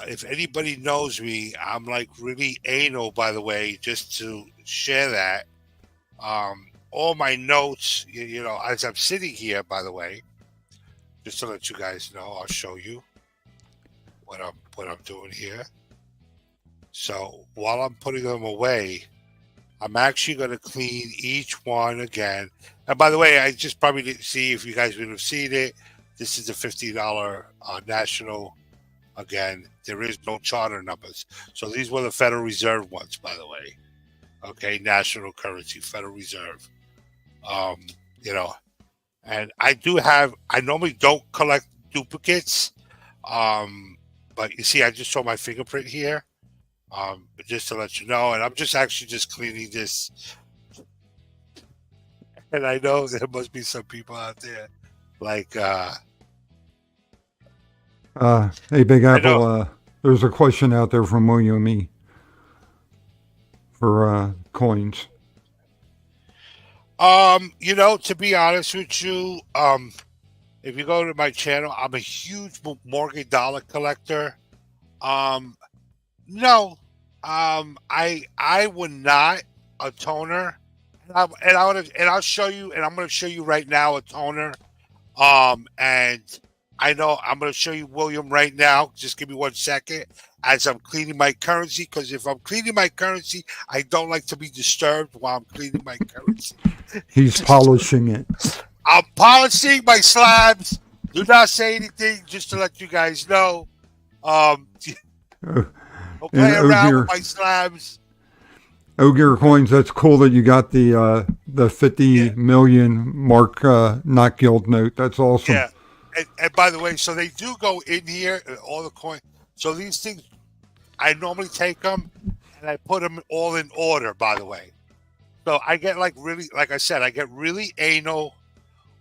If anybody knows me, I'm like really anal. By the way, just to share that. All my notes, you know, as I'm sitting here. By the way, just to let you guys know, I'll show you what I'm doing here. So while I'm putting them away, I'm actually going to clean each one again. And by the way, I just probably didn't see, if you guys would have seen it, this is the $50 national. Again, there is no charter numbers. So these were the Federal Reserve ones, by the way. Okay, national currency, Federal Reserve. You know, and I normally don't collect duplicates. But you see, I just saw my fingerprint here. But just to let you know, and I'm just actually just cleaning this. And I know there must be some people out there like hey, Big Apple, there's a question out there from William E. for coins. You know, to be honest with you, if you go to my channel, I'm a huge Morgan dollar collector. No, I would not a toner, and I'll show you, and I'm going to show you right now a toner. And I know I'm going to show you William right now. Just give me 1 second as I'm cleaning my currency, because if I'm cleaning my currency, I don't like to be disturbed while I'm cleaning my currency. He's polishing it. I'm polishing my slabs. Do not say anything, just to let you guys know. Don't play around with my slabs. Ogier Coins, that's cool that you got the 50 million mark not guild note. That's awesome. Yeah. And by the way, so they do go in here, all the coins. So these things, I normally take them and I put them all in order, by the way. So I get like I said, I get really anal.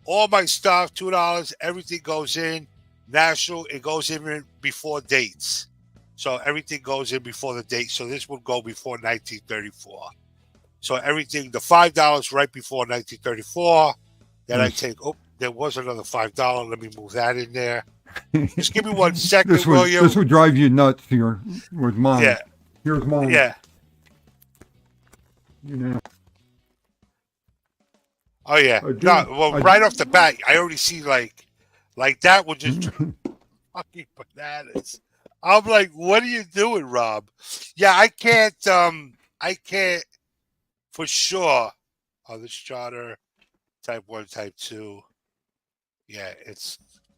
All my stuff, $2, everything goes in. National, it goes in before dates. So everything goes in before the date. So this will go before 1934. So everything, the $5 right before 1934. Then I take, there was another $5. Let me move that in there. Just give me 1 second, William. This would drive you nuts here with mine. Yeah. Here's mine. Yeah. You know. Oh, yeah. Right off the bat, I already see like that would just fucking bananas. I'm like, what are you doing, Rob? Yeah, I can't for sure. Oh, this charter, type 1, type 2. Yeah,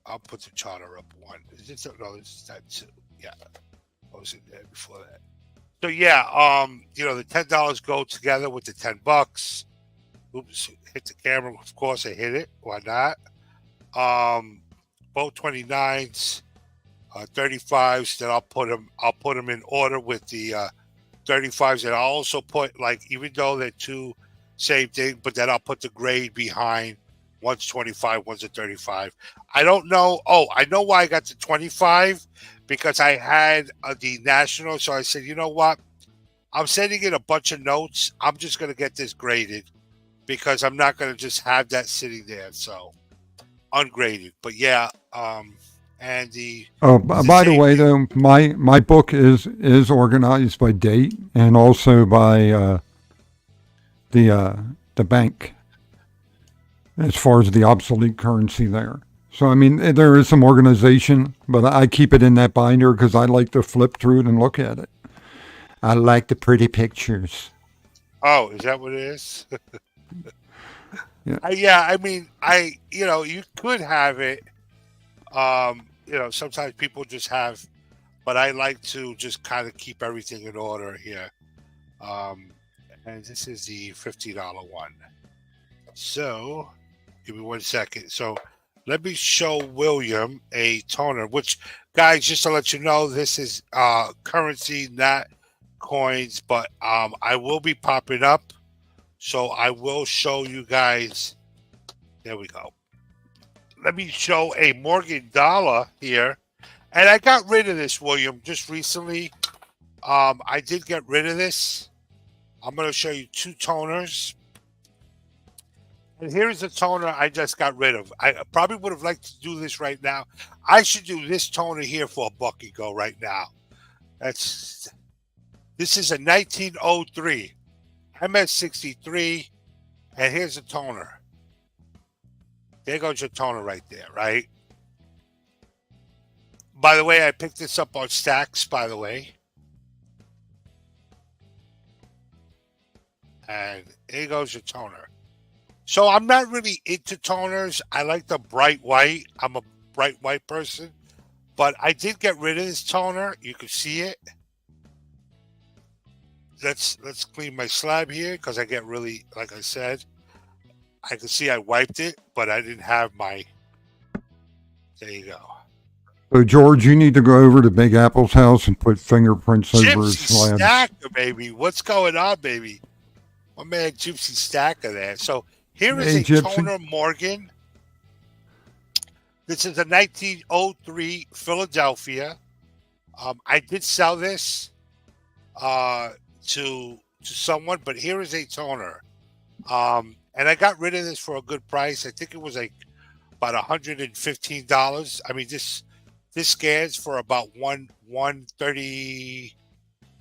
I'll put the charter up 1. This is type 2. Yeah. I was in there before that. So yeah, you know, the $10 go together with the $10. Oops, hit the camera. Of course, I hit it. Why not? Both 29s, 35s. Then I'll put them in order with the 35s, and I'll also put, like, even though they're two same thing, but then I'll put the grade behind. One's 25, one's a 35. I don't know. Oh, I know why I got the 25, because I had the national. So I said, you know what? I'm sending in a bunch of notes. I'm just going to get this graded, because I'm not going to just have that sitting there. So ungraded. But yeah, and the by the way, though, my book is organized by date and also by the bank, as far as the obsolete currency there. So, I mean, there is some organization, but I keep it in that binder because I like to flip through it and look at it. I like the pretty pictures. Oh, is that what it is? Yeah. Yeah, I mean, you could have it. Sometimes people just have, but I like to just kind of keep everything in order here. And this is the $50 one. So, give me 1 second. So, let me show William a toner, which, guys, just to let you know, this is currency, not coins, but I will be popping up. So, I will show you guys. There we go. Let me show a Morgan dollar here. And I got rid of this, William, just recently. I did get rid of this. I'm going to show you two toners. And here's a toner I just got rid of. I probably would have liked to do this right now. I should do this toner here for $1 ago right now. This is a 1903 MS63, and here's a toner. There goes your toner right there, right? By the way, I picked this up on Stacks, by the way. And here goes your toner. So I'm not really into toners. I like the bright white. I'm a bright white person. But I did get rid of this toner. You can see it. Let's clean my slab here because I get really, like I said, I can see I wiped it, but I didn't have my, there you go. So, George, you need to go over to Big Apple's house and put fingerprints over his Gypsy slabs. Stacker, baby. What's going on, baby? My man Gypsy Stacker there. So here is a Gypsy. toner Morgan. This is a 1903 Philadelphia. I did sell this to someone, but here is a toner. And I got rid of this for a good price. I think it was like about $115. I mean, this scans for about 130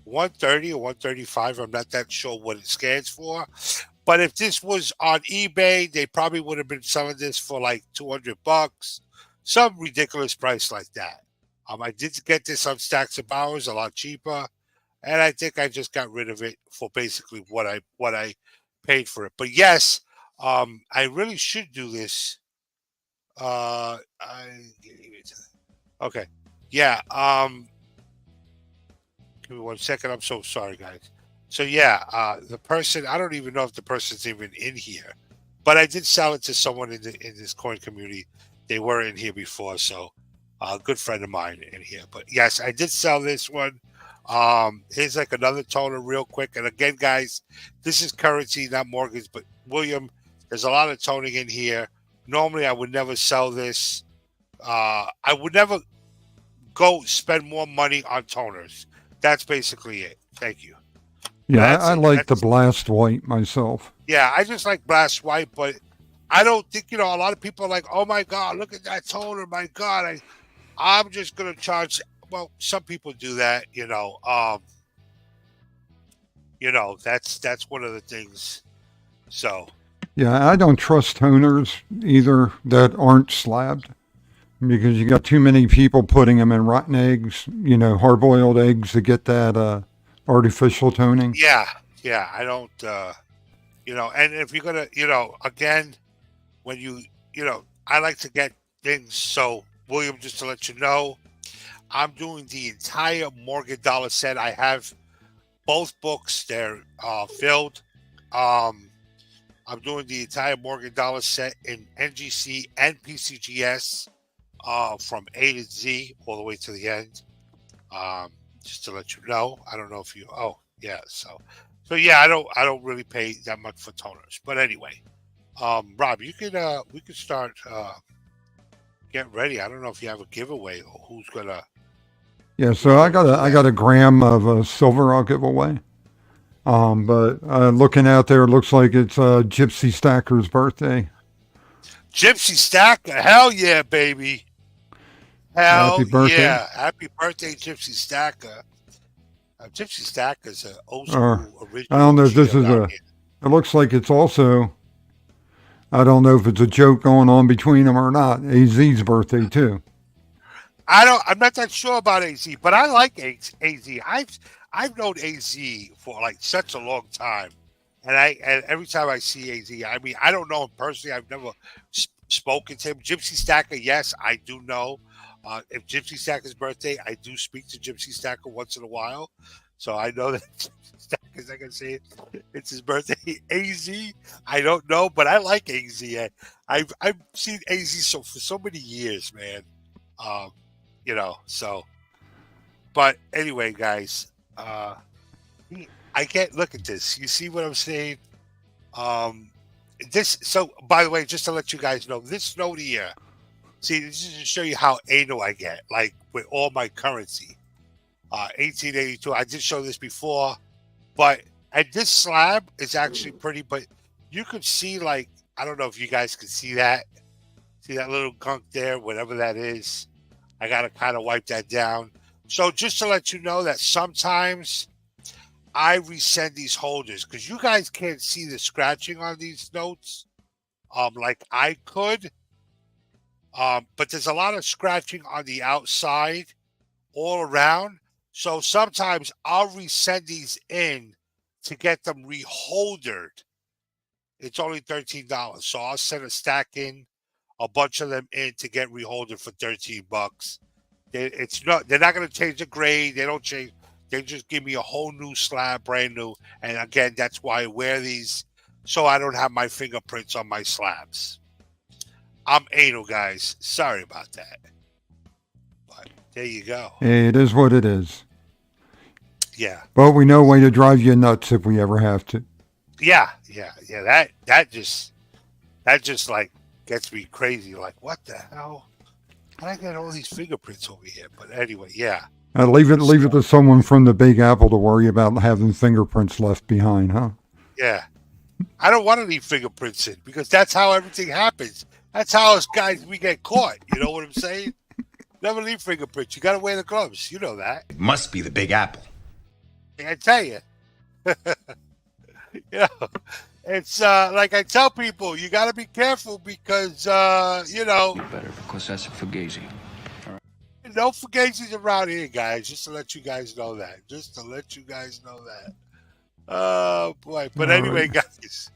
or 135. I'm not that sure what it scans for. But if this was on eBay, they probably would have been selling this for like $200, some ridiculous price like that. I did get this on Stacks and Bowers a lot cheaper, and I think I just got rid of it for basically what I paid for it. But yes, I really should do this. Okay, yeah. Give me 1 second. I'm so sorry, guys. So yeah, the person, I don't even know if the person's even in here, but I did sell it to someone in this coin community. They were in here before, so a good friend of mine in here. But yes, I did sell this one. Here's like another toner real quick. And again, guys, this is currency, not mortgage, but William, there's a lot of toning in here. Normally, I would never sell this. I would never go spend more money on toners. That's basically it. Thank you. Yeah, I like the blast white myself. Yeah, I just like blast white, but I don't think, a lot of people are like, oh my God, look at that toner. My God, I'm just going to charge. Well, some people do that, that's one of the things. So. Yeah, I don't trust toners either that aren't slabbed because you got too many people putting them in rotten eggs, hard-boiled eggs to get that artificial toning. Yeah, I don't, and if you're going to, again, when I like to get things. So, William, just to let you know, I'm doing the entire Morgan Dollar set. I have both books. They're filled. I'm doing the entire Morgan Dollar set in NGC and PCGS from A to Z all the way to the end. Just to let you know. I don't know if you. Oh, yeah. So yeah. I don't really pay that much for toners. But anyway, Rob, we could start getting ready. I don't know if you have a giveaway or who's gonna. Yeah. So I got a gram of silver I'll give away. But looking out there, it looks like it's Gypsy Stacker's birthday. Gypsy Stacker, hell yeah, baby! Hell Happy birthday. Yeah, happy birthday, Gypsy Stacker. Gypsy Stacker's an old school original. I don't know if this is it looks like it's also. I don't know if it's a joke going on between them or not. AZ's birthday too. I'm not that sure about AZ, but I like AZ. I've known AZ for like such a long time, and every time I see AZ, I mean, I don't know him personally. I've never spoken to him. Gypsy Stacker, yes, I do know. If Gypsy Stacker's birthday, I do speak to Gypsy Stacker once in a while, so I know that Gypsy Stacker's, I can say it's his birthday. AZ, I don't know, but I like AZ. I've seen AZ for so many years, man. So. But anyway, guys. I can't look at this. You see what I'm saying? So by the way, just to let you guys know, this note here, see, this is to show you how anal I get, like with all my currency. 1882. I did show this before, but And this slab is actually pretty, but you could see, like, I don't know if you guys can see that. See that little gunk there, whatever that is. I got to kind of wipe that down. So just to let you know that sometimes I resend these holders because you guys can't see the scratching on these notes like I could. But there's a lot of scratching on the outside all around. So sometimes I'll resend these in to get them reholdered. It's only $13. So I'll send a stack in, a bunch of them in to get reholdered for $13. They're not going to change the grade. They don't change. They just give me a whole new slab, brand new. And again, that's why I wear these, so I don't have my fingerprints on my slabs. I'm anal, guys. Sorry about that. But there you go. It is what it is. Yeah. But we know a way to drive you nuts if we ever have to. Yeah. That just like gets me crazy. Like, what the hell? How did I get all these fingerprints over here? But anyway, yeah. Leave it to someone from the Big Apple to worry about having fingerprints left behind, huh? Yeah. I don't want to leave fingerprints in because that's how everything happens. That's how us guys, we get caught. You know what I'm saying? Never leave fingerprints. You got to wear the gloves. You know that. It must be the Big Apple. I tell you. You know, it's like I tell people, you got to be careful because, you know. Better because that's a fugazi. No fugazis around here, guys. Just to let you guys know that. Oh, boy. But anyway, guys.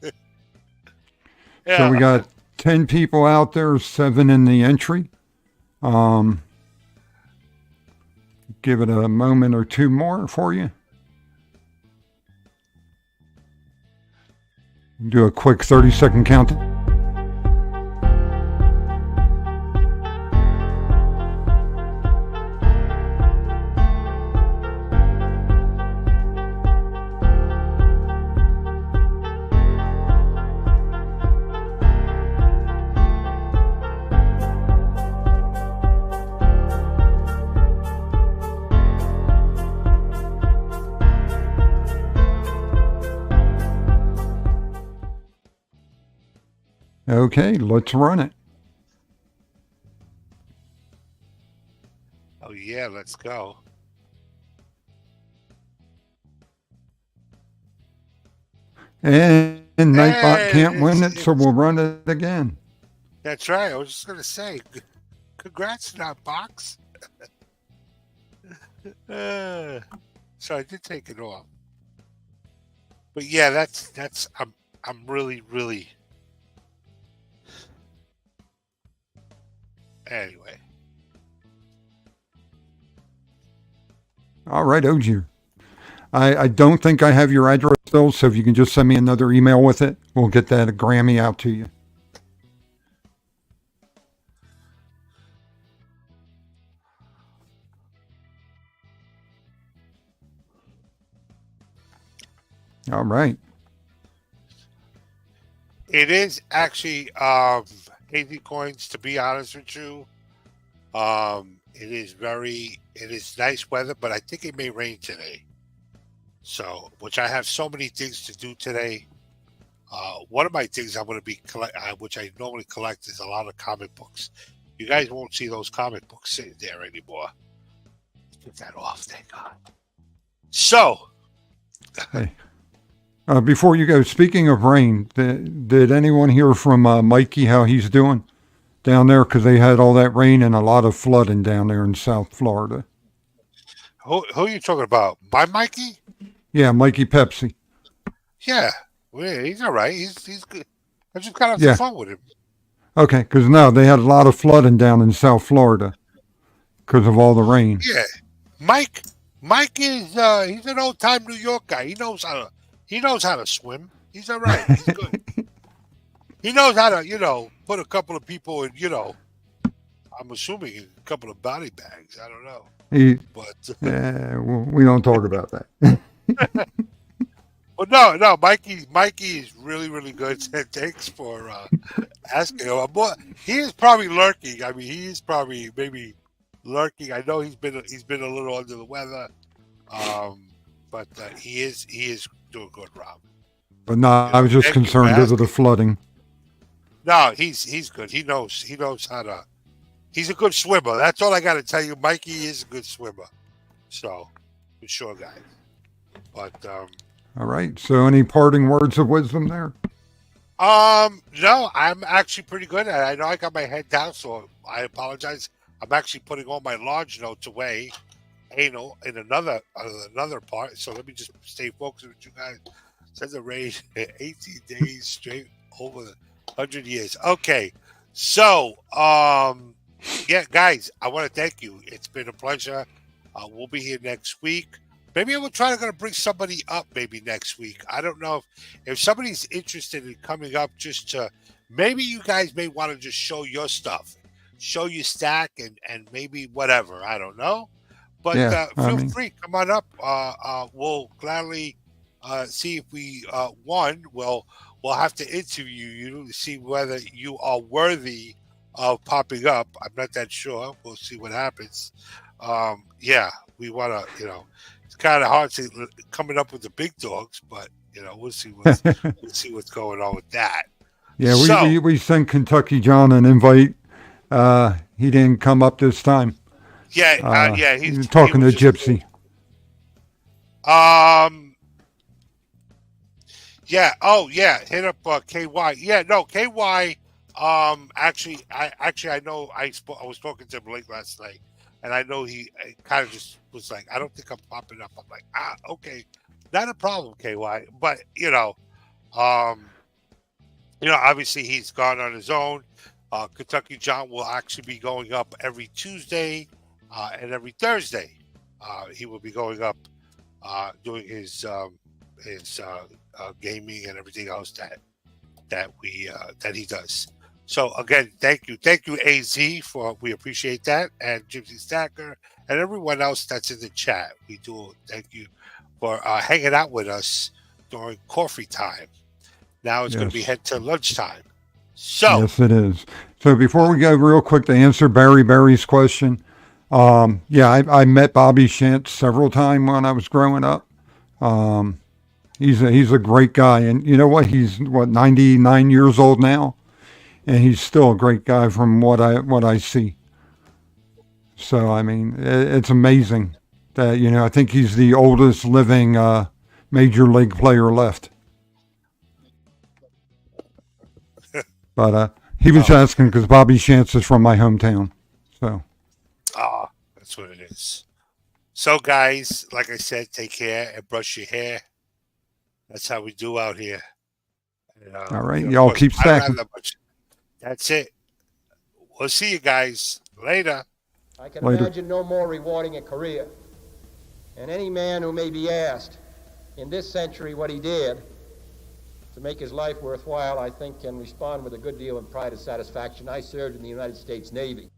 Yeah. So we got 10 people out there, 7 in the entry. Give it a moment or two more for you. Do a quick 30-second count. Okay, let's run it. Oh, yeah, let's go. And Nightbot can't win it, so we'll run it again. That's right. I was just going to say, congrats, Nightbox. So I did take it off. But yeah, that's I'm really. Anyway. All right, Ogier. I don't think I have your address still, so if you can just send me another email with it, we'll get that Grammy out to you. All right. It is actually Hazy Coins, to be honest with you. It is nice weather, but I think it may rain today. So, which I have so many things to do today. One of my things I'm going to be which I normally collect, is a lot of comic books. You guys won't see those comic books sitting there anymore. Get that off, thank God. So, hey. Before you go, speaking of rain, did anyone hear from Mikey how he's doing down there? Because they had all that rain and a lot of flooding down there in South Florida. Who are you talking about? My Mikey? Yeah, Mikey Pepsi. Yeah, well, he's all right. He's good. I just got some fun with him. Okay, because no, they had a lot of flooding down in South Florida because of all the rain. Yeah, Mike is he's an old time New York guy. He knows how to swim. He's all right. He's good. He knows how to put a couple of people in I'm assuming a couple of body bags. I don't know. But we don't talk about that. Well, no, Mikey is really, really good. Thanks for asking him. He is probably lurking. I mean, he is probably maybe lurking. I know he's been a little under the weather, but he is doing good, Rob. But no, I was just concerned over the flooding. No, he's good. He knows how to. He's a good swimmer. That's all I got to tell you. Mikey is a good swimmer. So, for sure, guys. But all right. So, any parting words of wisdom there? No, I'm actually pretty good. I know I got my head down, so I apologize. I'm actually putting all my large notes away, in another part. So let me just stay focused with you guys. Says the rage 18 days straight over 100 years. Okay, so yeah, guys, I want to thank you. It's been a pleasure. We'll be here next week. Maybe I'm trying to bring somebody up maybe next week. I don't know if somebody's interested in coming up just to, maybe you guys may want to just show your stuff, show your stack and maybe whatever. I don't know. But feel free, come on up. We'll gladly see if we won. We'll have to interview you to see whether you are worthy of popping up. I'm not that sure. We'll see what happens. Yeah, we want to, it's kind of hard to coming up with the big dogs, but we'll see what's going on with that. Yeah, we sent Kentucky John an invite. He didn't come up this time. Yeah, he's talking to Gypsy. Yeah. Oh, yeah. Hit up KY. Yeah, no, KY. Actually, I know. I was talking to him late last night, and I know he kind of just was like, "I don't think I'm popping up." I'm like, okay, not a problem, KY. But obviously he's gone on his own. Kentucky John will actually be going up every Tuesday and every Thursday. He will be going up doing his gaming and everything else that he does. So again, thank you AZ we appreciate that, and Gypsy Stacker and everyone else that's in the chat. We do thank you for hanging out with us during coffee time. Now it's going to be head to lunchtime. So yes, it is. So before we go, real quick to answer Barry's question. I met Bobby Shantz several times when I was growing up. He's a great guy, and you know what? He's 99 years old now, and he's still a great guy from what I see. So I mean, it's amazing that I think he's the oldest living major league player left. But he was asking because Bobby Shantz is from my hometown. So. That's what it is. So, guys, like I said, take care and brush your hair. That's how we do out here. All right. Y'all keep stacking. That's it. We'll see you guys later. I can imagine no more rewarding a career. And any man who may be asked in this century what he did to make his life worthwhile, I think can respond with a good deal of pride and satisfaction. I served in the United States Navy.